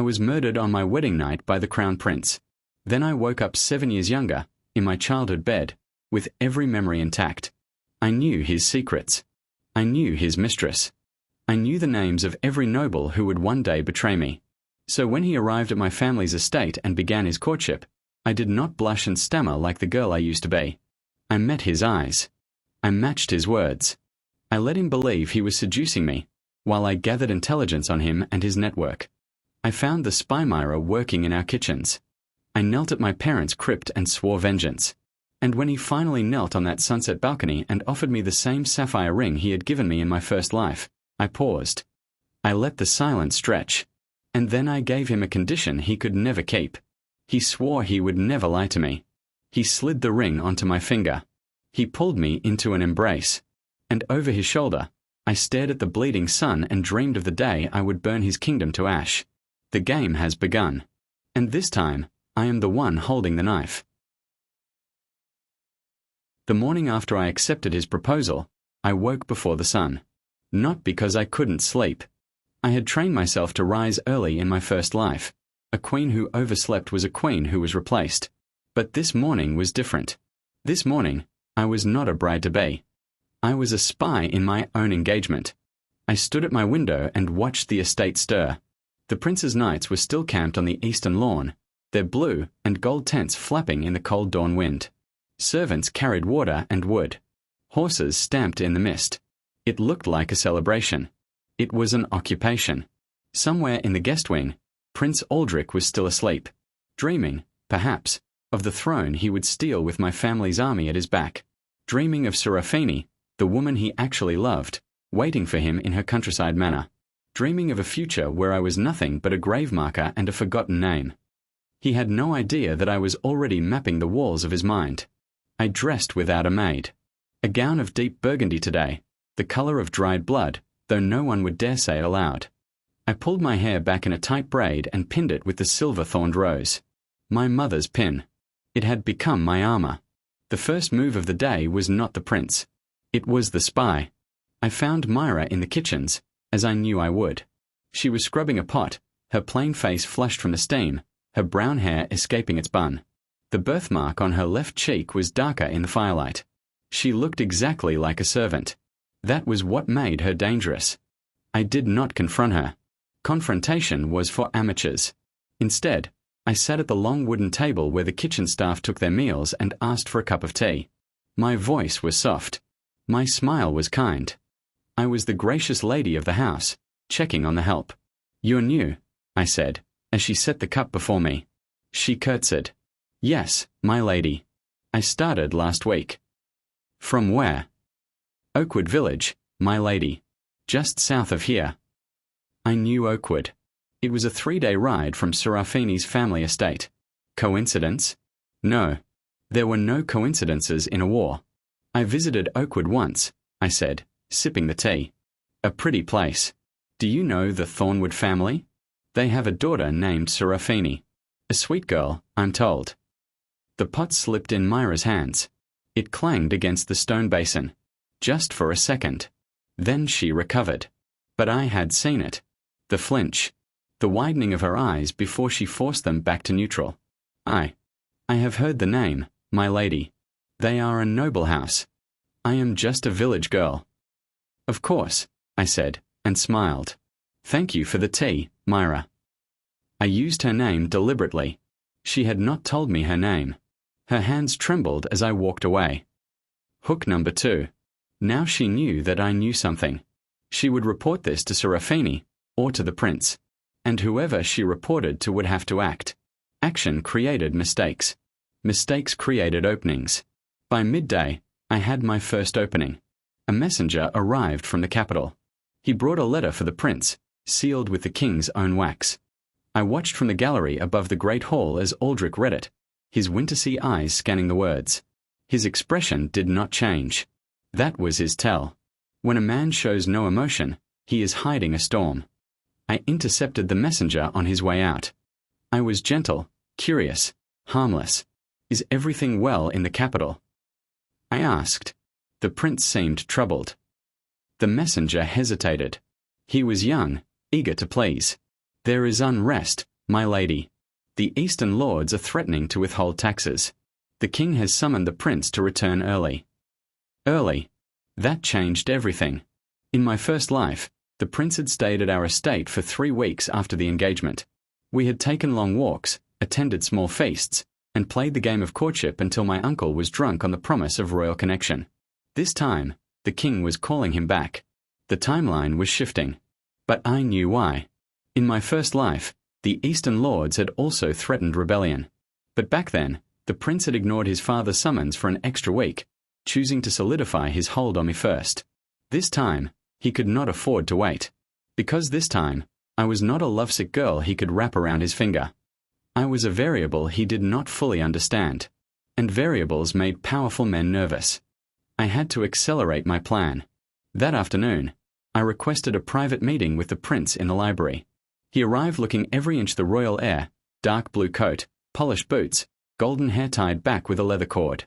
I was murdered on my wedding night by the Crown Prince. Then I woke up 7 years younger, in my childhood bed, with every memory intact. I knew his secrets. I knew his mistress. I knew the names of every noble who would one day betray me. So when he arrived at my family's estate and began his courtship, I did not blush and stammer like the girl I used to be. I met his eyes. I matched his words. I let him believe he was seducing me, while I gathered intelligence on him and his network. I found the spy Myra working in our kitchens. I knelt at my parents' crypt and swore vengeance. And when he finally knelt on that sunset balcony and offered me the same sapphire ring he had given me in my first life, I paused. I let the silence stretch. And then I gave him a condition he could never keep. He swore he would never lie to me. He slid the ring onto my finger. He pulled me into an embrace. And over his shoulder, I stared at the bleeding sun and dreamed of the day I would burn his kingdom to ash. The game has begun. And this time, I am the one holding the knife. The morning after I accepted his proposal, I woke before the sun. Not because I couldn't sleep. I had trained myself to rise early in my first life. A queen who overslept was a queen who was replaced. But this morning was different. This morning, I was not a bride-to-be. I was a spy in my own engagement. I stood at my window and watched the estate stir. The prince's knights were still camped on the eastern lawn, their blue and gold tents flapping in the cold dawn wind. Servants carried water and wood. Horses stamped in the mist. It looked like a celebration. It was an occupation. Somewhere in the guest wing, Prince Aldrich was still asleep, dreaming, perhaps, of the throne he would steal with my family's army at his back, dreaming of Serafini, the woman he actually loved, waiting for him in her countryside manor, dreaming of a future where I was nothing but a grave marker and a forgotten name. He had no idea that I was already mapping the walls of his mind. I dressed without a maid. A gown of deep burgundy today, the color of dried blood, though no one would dare say it aloud. I pulled my hair back in a tight braid and pinned it with the silver-thorned rose. My mother's pin. It had become my armor. The first move of the day was not the prince. It was the spy. I found Myra in the kitchens, as I knew I would. She was scrubbing a pot, her plain face flushed from the steam, her brown hair escaping its bun. The birthmark on her left cheek was darker in the firelight. She looked exactly like a servant. That was what made her dangerous. I did not confront her. Confrontation was for amateurs. Instead, I sat at the long wooden table where the kitchen staff took their meals and asked for a cup of tea. My voice was soft. My smile was kind. I was the gracious lady of the house, checking on the help. "You're new," I said, as she set the cup before me. She curtsied. "Yes, my lady. I started last week." "From where?" "Oakwood Village, my lady. Just south of here." I knew Oakwood. It was a 3-day ride from Serafini's family estate. Coincidence? No. There were no coincidences in a war. "I visited Oakwood once," I said, sipping the tea. "A pretty place. Do you know the Thornwood family? They have a daughter named Serafini. A sweet girl, I'm told." The pot slipped in Myra's hands. It clanged against the stone basin. Just for a second. Then she recovered. But I had seen it. The flinch. The widening of her eyes before she forced them back to neutral. I have heard the name, my lady. They are a noble house. I am just a village girl." "Of course," I said, and smiled. "Thank you for the tea, Myra." I used her name deliberately. She had not told me her name. Her hands trembled as I walked away. Hook number 2. Now she knew that I knew something. She would report this to Serafini, or to the prince. And whoever she reported to would have to act. Action created mistakes. Mistakes created openings. By midday, I had my first opening. A messenger arrived from the capital. He brought a letter for the prince, sealed with the king's own wax. I watched from the gallery above the great hall as Aldrich read it, his winter-sea eyes scanning the words. His expression did not change. That was his tell. When a man shows no emotion, he is hiding a storm. I intercepted the messenger on his way out. I was gentle, curious, harmless. "Is everything well in the capital?" I asked. The prince seemed troubled. The messenger hesitated. He was young, eager to please. "There is unrest," My lady, the Eastern lords are threatening to withhold taxes. The king has summoned the prince to return early. Early. That changed everything. In my first life, the prince had stayed at our estate for 3 weeks after the engagement. We had taken long walks, attended small feasts, and played the game of courtship until my uncle was drunk on the promise of royal connection. This time, the king was calling him back. The timeline was shifting. But I knew why. In my first life, the Eastern lords had also threatened rebellion. But back then, the prince had ignored his father's summons for an extra week, choosing to solidify his hold on me first. This time, he could not afford to wait. Because this time, I was not a lovesick girl he could wrap around his finger. I was a variable he did not fully understand. And variables made powerful men nervous. I had to accelerate my plan. That afternoon, I requested a private meeting with the prince in the library. He arrived looking every inch the royal heir, dark blue coat, polished boots, golden hair tied back with a leather cord.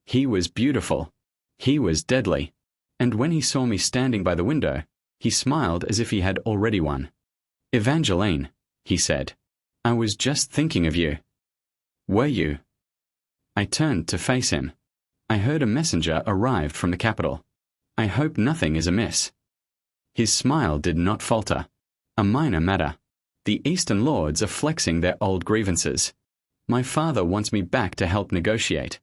He was beautiful. He was deadly. And when he saw me standing by the window, he smiled as if he had already won. "Evangeline," he said, "I was just thinking of you." "Were you?" I turned to face him. I heard a messenger arrived from the capital. "I hope nothing is amiss." His smile did not falter. "A minor matter. The Eastern lords are flexing their old grievances. My father wants me back to help negotiate."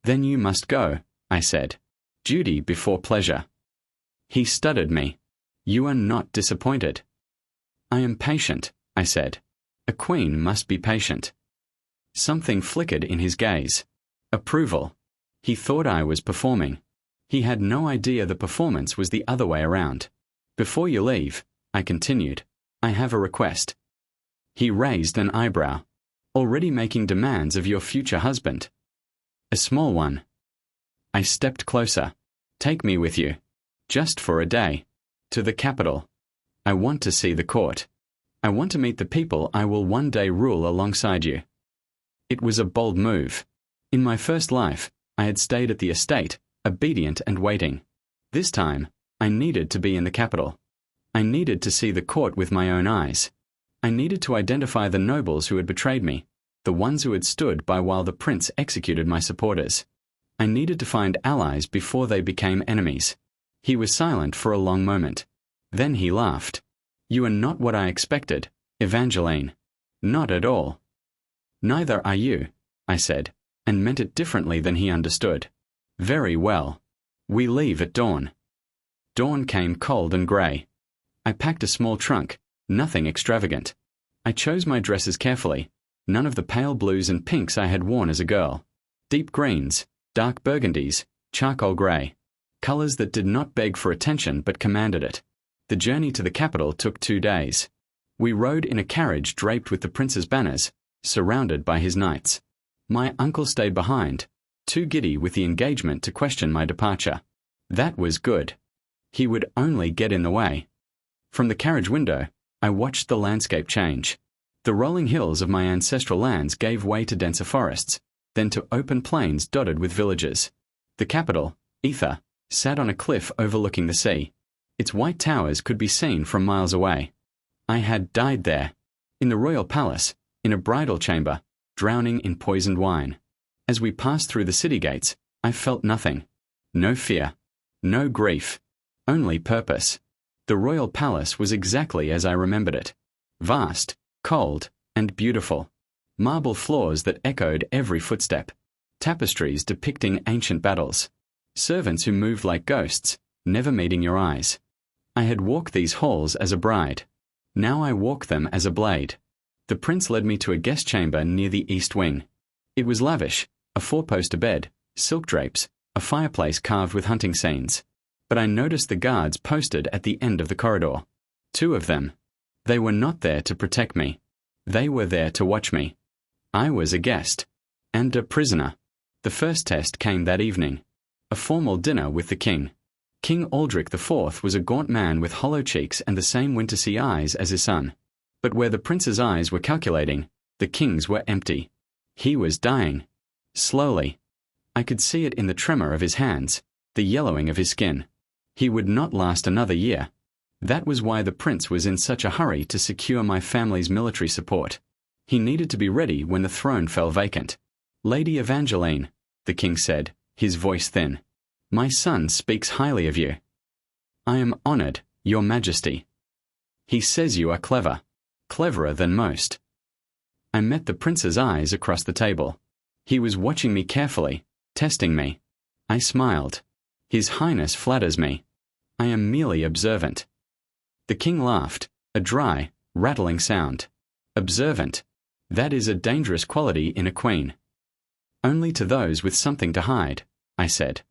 "Then you must go," I said. "Duty before pleasure." He stuttered me. "You are not disappointed." "I am patient," I said. "A queen must be patient." Something flickered in his gaze. Approval. He thought I was performing. He had no idea the performance was the other way around. "Before you leave," I continued, "I have a request." He raised an eyebrow. "Already making demands of your future husband?" "A small one." I stepped closer. "Take me with you. Just for a day. To the capital. I want to see the court. I want to meet the people I will one day rule alongside you." It was a bold move. In my first life, I had stayed at the estate, obedient and waiting. This time, I needed to be in the capital. I needed to see the court with my own eyes. I needed to identify the nobles who had betrayed me, the ones who had stood by while the prince executed my supporters. I needed to find allies before they became enemies. He was silent for a long moment. Then he laughed. "You are not what I expected, Evangeline. Not at all." "Neither are you," I said, and meant it differently than he understood. "Very well. We leave at dawn." Dawn came cold and grey. I packed a small trunk, nothing extravagant. I chose my dresses carefully, none of the pale blues and pinks I had worn as a girl. Deep greens, dark burgundies, charcoal grey. Colours that did not beg for attention but commanded it. The journey to the capital took 2 days. We rode in a carriage draped with the prince's banners, surrounded by his knights. My uncle stayed behind, too giddy with the engagement to question my departure. That was good. He would only get in the way. From the carriage window, I watched the landscape change. The rolling hills of my ancestral lands gave way to denser forests, then to open plains dotted with villages. The capital, Ether, sat on a cliff overlooking the sea. Its white towers could be seen from miles away. I had died there, in the royal palace, in a bridal chamber, drowning in poisoned wine. As we passed through the city gates, I felt nothing. No fear. No grief. Only purpose. The royal palace was exactly as I remembered it. Vast, cold, and beautiful. Marble floors that echoed every footstep. Tapestries depicting ancient battles. Servants who moved like ghosts, never meeting your eyes. I had walked these halls as a bride. Now I walk them as a blade. The prince led me to a guest chamber near the east wing. It was lavish, a 4-poster bed, silk drapes, a fireplace carved with hunting scenes. But I noticed the guards posted at the end of the corridor. 2 of them. They were not there to protect me. They were there to watch me. I was a guest. And a prisoner. The first test came that evening. A formal dinner with the king. King Aldrich IV was a gaunt man with hollow cheeks and the same winter-sea eyes as his son. But where the prince's eyes were calculating, the king's were empty. He was dying. Slowly. I could see it in the tremor of his hands, the yellowing of his skin. He would not last another year. That was why the prince was in such a hurry to secure my family's military support. He needed to be ready when the throne fell vacant. "Lady Evangeline," the king said, his voice thin, "my son speaks highly of you." "I am honored, Your Majesty." "He says you are clever, cleverer than most." I met the prince's eyes across the table. He was watching me carefully, testing me. I smiled. "His Highness flatters me. I am merely observant." The king laughed, a dry, rattling sound. "Observant. That is a dangerous quality in a queen." "Only to those with something to hide," I said.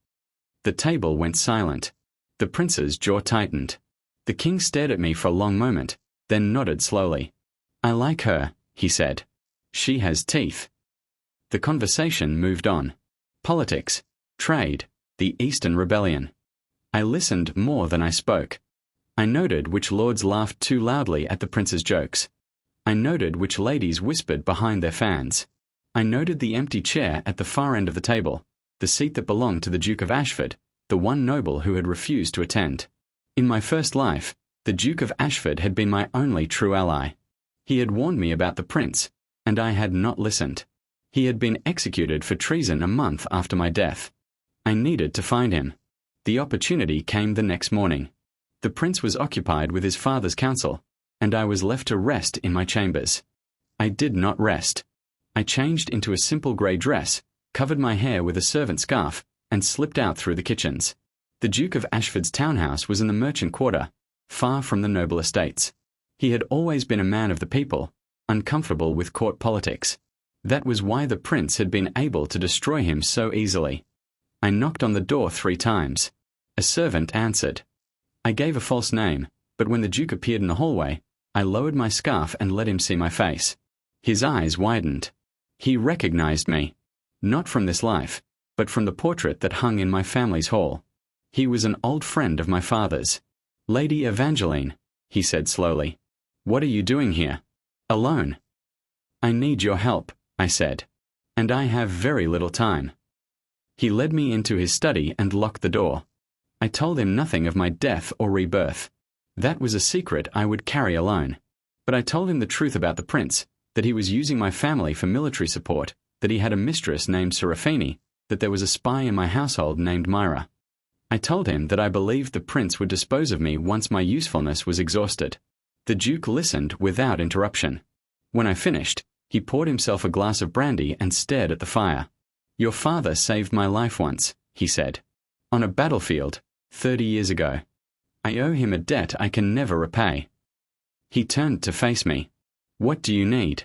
The table went silent. The prince's jaw tightened. The king stared at me for a long moment, then nodded slowly. "I like her," he said. "She has teeth." The conversation moved on. Politics, trade, the Eastern Rebellion. I listened more than I spoke. I noted which lords laughed too loudly at the prince's jokes. I noted which ladies whispered behind their fans. I noted the empty chair at the far end of the table, the seat that belonged to the Duke of Ashford, the one noble who had refused to attend. In my first life, the Duke of Ashford had been my only true ally. He had warned me about the prince, and I had not listened. He had been executed for treason a month after my death. I needed to find him. The opportunity came the next morning. The prince was occupied with his father's council, and I was left to rest in my chambers. I did not rest. I changed into a simple grey dress, covered my hair with a servant scarf, and slipped out through the kitchens. The Duke of Ashford's townhouse was in the merchant quarter, far from the noble estates. He had always been a man of the people, uncomfortable with court politics. That was why the prince had been able to destroy him so easily. I knocked on the door 3 times. A servant answered. I gave a false name, but when the Duke appeared in the hallway, I lowered my scarf and let him see my face. His eyes widened. He recognized me, not from this life, but from the portrait that hung in my family's hall. He was an old friend of my father's. "Lady Evangeline," he said slowly, "what are you doing here? Alone?" "I need your help," I said, "and I have very little time." He led me into his study and locked the door. I told him nothing of my death or rebirth. That was a secret I would carry alone. But I told him the truth about the prince, that he was using my family for military support, that he had a mistress named Serafini, that there was a spy in my household named Myra. I told him that I believed the prince would dispose of me once my usefulness was exhausted. The Duke listened without interruption. When I finished, he poured himself a glass of brandy and stared at the fire. "Your father saved my life once," he said. "On a battlefield, 30 years ago. I owe him a debt I can never repay." He turned to face me. "What do you need?"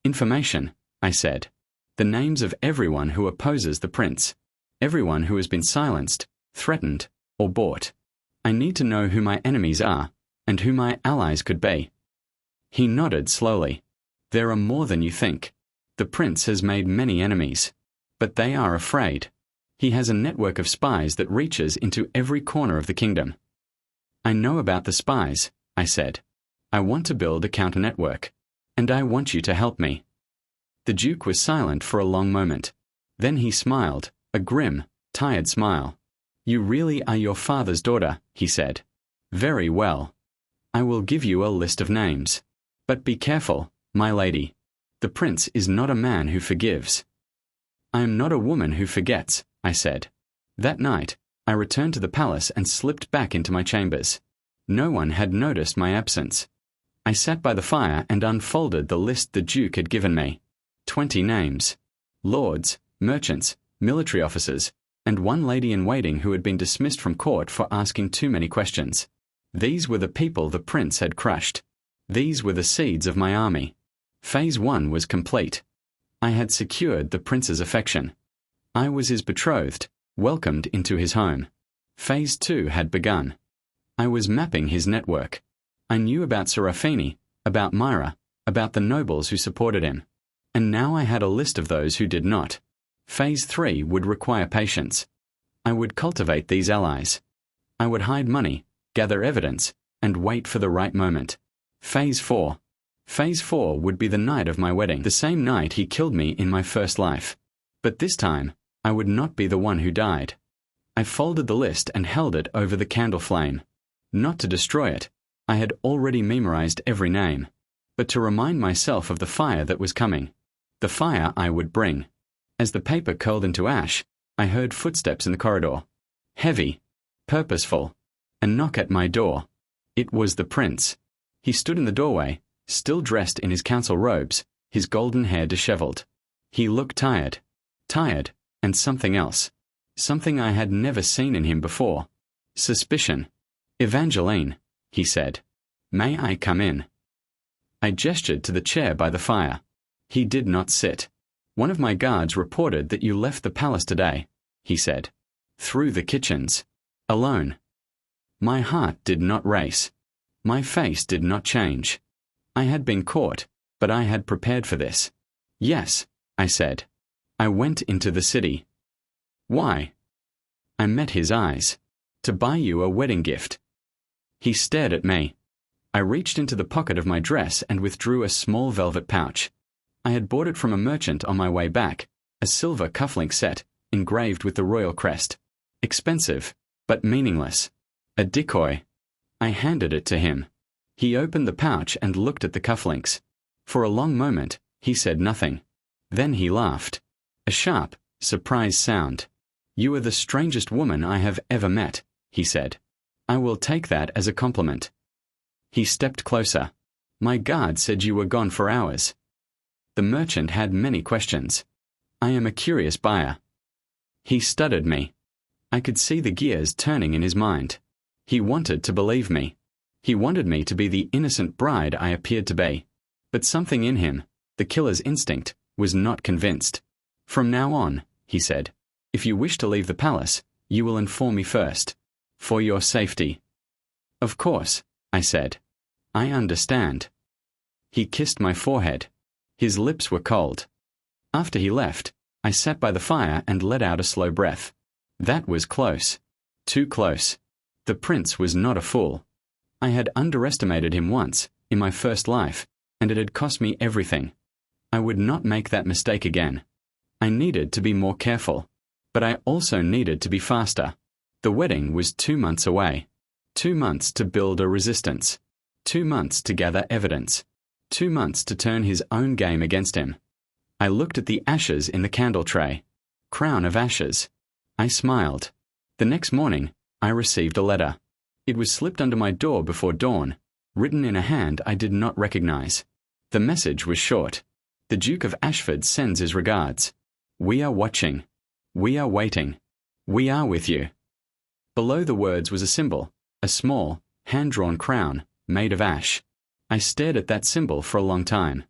"Information," I said. "The names of everyone who opposes the prince. Everyone who has been silenced, threatened, or bought. I need to know who my enemies are, and who my allies could be." He nodded slowly. "There are more than you think. The prince has made many enemies. But they are afraid. He has a network of spies that reaches into every corner of the kingdom." "I know about the spies," I said. "I want to build a counter-network, and I want you to help me." The Duke was silent for a long moment. Then he smiled, a grim, tired smile. "You really are your father's daughter," he said. "Very well. I will give you a list of names. But be careful, my lady. The prince is not a man who forgives." "I am not a woman who forgets," I said. That night, I returned to the palace and slipped back into my chambers. No one had noticed my absence. I sat by the fire and unfolded the list the Duke had given me. 20 names. Lords, merchants, military officers, and one lady-in-waiting who had been dismissed from court for asking too many questions. These were the people the prince had crushed. These were the seeds of my army. Phase 1 was complete. I had secured the prince's affection. I was his betrothed, welcomed into his home. Phase 2 had begun. I was mapping his network. I knew about Serafini, about Myra, about the nobles who supported him. And now I had a list of those who did not. Phase 3 would require patience. I would cultivate these allies. I would hide money, gather evidence, and wait for the right moment. Phase 4. Phase 4 would be the night of my wedding, the same night he killed me in my first life. But this time, I would not be the one who died. I folded the list and held it over the candle flame. Not to destroy it. I had already memorized every name. but to remind myself of the fire that was coming, the fire I would bring. As the paper curled into ash, I heard footsteps in the corridor. Heavy, purposeful, a knock at my door. It was the prince. He stood in the doorway, still dressed in his council robes, his golden hair disheveled. He looked tired, and something else. Something I had never seen in him before. Suspicion. "Evangeline," he said, "may I come in?" I gestured to the chair by the fire. He did not sit. "One of my guards reported that you left the palace today," he said. "Through the kitchens. Alone." My heart did not race. My face did not change. I had been caught, but I had prepared for this. "Yes," I said. "I went into the city." "Why?" I met his eyes. "To buy you a wedding gift." He stared at me. I reached into the pocket of my dress and withdrew a small velvet pouch. I had bought it from a merchant on my way back, a silver cufflink set, engraved with the royal crest. Expensive, but meaningless. A decoy. I handed it to him. He opened the pouch and looked at the cufflinks. For a long moment, he said nothing. Then he laughed. A sharp, surprised sound. "You are the strangest woman I have ever met," he said. "I will take that as a compliment." He stepped closer. "My guard said you were gone for hours." The merchant had many questions. "I am a curious buyer." He studied me. I could see the gears turning in his mind. He wanted to believe me. He wanted me to be the innocent bride I appeared to be. But something in him, the killer's instinct, was not convinced. "From now on," he said, "if you wish to leave the palace, you will inform me first. For your safety." "Of course," I said. "I understand." He kissed my forehead. His lips were cold. After he left, I sat by the fire and let out a slow breath. That was close. Too close. The prince was not a fool. I had underestimated him once, in my first life, and it had cost me everything. I would not make that mistake again. I needed to be more careful, but I also needed to be faster. The wedding was 2 months away. 2 months to build a resistance. 2 months to gather evidence. 2 months to turn his own game against him. I looked at the ashes in the candle tray. Crown of ashes. I smiled. The next morning, I received a letter. It was slipped under my door before dawn, written in a hand I did not recognize. The message was short. "The Duke of Ashford sends his regards. We are watching. We are waiting. We are with you." Below the words was a symbol, a small, hand-drawn crown, made of ash. I stared at that symbol for a long time.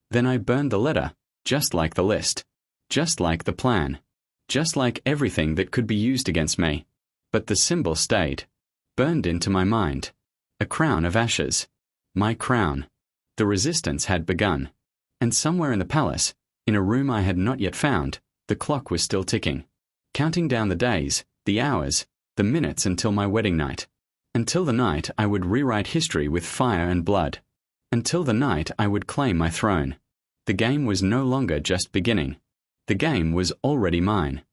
Then I burned the letter, just like the list, just like the plan, just like everything that could be used against me. But the symbol stayed, burned into my mind. A crown of ashes. My crown. The resistance had begun. And somewhere in the palace, in a room I had not yet found, the clock was still ticking, counting down the days, the hours, the minutes until my wedding night. Until the night I would rewrite history with fire and blood. Until the night I would claim my throne. The game was no longer just beginning. The game was already mine.